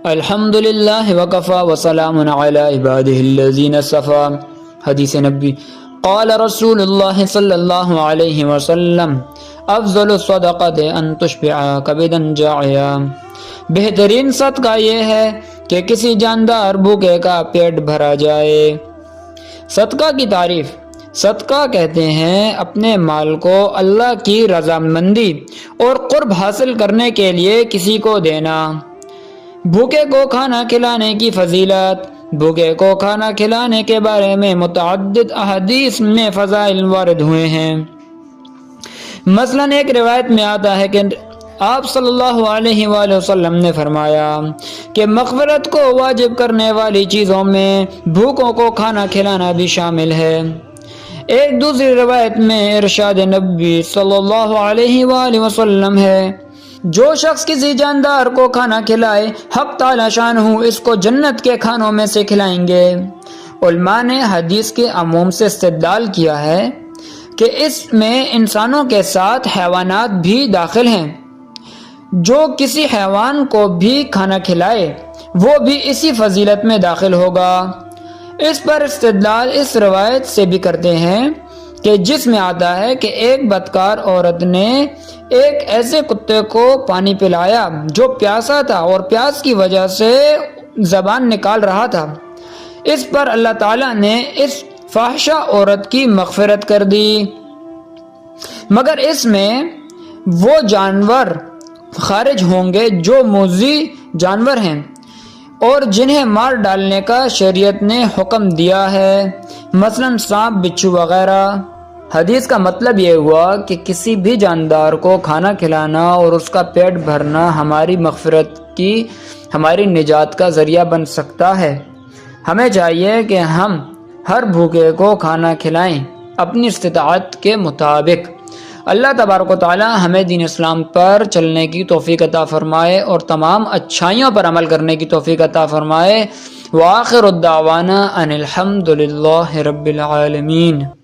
الحمدللہ وکفا وسلام علی عبادہ الذین اصطفی۔ حدیث نبی قال رسول اللہ صلی اللہ علیہ وسلم افضل الصدقۃ ان تشبع کبدا جاعیا۔ بہترین صدقہ یہ ہے کہ کسی جاندار بھوکے کا پیٹ بھرا جائے۔ صدقہ کی تعریف۔ صدقہ کہتے ہیں اپنے مال کو اللہ کی رضامندی اور قرب حاصل کرنے کے لیے کسی کو دینا۔ بھوکے کو کھانا کھلانے کی فضیلت۔ بھوکے کو کھانا کھلانے کے بارے میں متعدد احادیث میں فضائل وارد ہوئے ہیں۔ مثلاً ایک روایت میں آتا ہے کہ آپ صلی اللہ علیہ وآلہ وسلم نے فرمایا کہ مغفرت کو واجب کرنے والی چیزوں میں بھوکوں کو کھانا کھلانا بھی شامل ہے۔ ایک دوسری روایت میں ارشاد نبی صلی اللہ علیہ وآلہ وسلم ہے، جو شخص کسی جاندار کو کھانا کھلائے حق تعالی شانہ اس کو جنت کے کھانوں میں سے کھلائیں گے۔ علماء نے حدیث کے عموم سے استدلال کیا ہے کہ اس میں انسانوں کے ساتھ حیوانات بھی داخل ہیں۔ جو کسی حیوان کو بھی کھانا کھلائے وہ بھی اسی فضیلت میں داخل ہوگا۔ اس پر استدلال اس روایت سے بھی کرتے ہیں کہ جس میں آتا ہے کہ ایک بدکار عورت نے ایک ایسے کتے کو پانی پلایا جو پیاسا تھا اور پیاس کی وجہ سے زبان نکال رہا تھا۔ اس پر اللہ تعالیٰ نے اس فاحشہ عورت کی مغفرت کر دی، مگر اس میں وہ جانور خارج ہوں گے جو موذی جانور ہیں اور جنہیں مار ڈالنے کا شریعت نے حکم دیا ہے، مثلاً سانپ، بچھو وغیرہ۔ حدیث کا مطلب یہ ہوا کہ کسی بھی جاندار کو کھانا کھلانا اور اس کا پیٹ بھرنا ہماری مغفرت کی، ہماری نجات کا ذریعہ بن سکتا ہے۔ ہمیں چاہیے کہ ہم ہر بھوکے کو کھانا کھلائیں اپنی استطاعت کے مطابق۔ اللہ تبارک و تعالی ہمیں دین اسلام پر چلنے کی توفیق عطا فرمائے اور تمام اچھائیوں پر عمل کرنے کی توفیق عطا فرمائے۔ وآخر الدعوانا ان الحمد للہ رب العالمین۔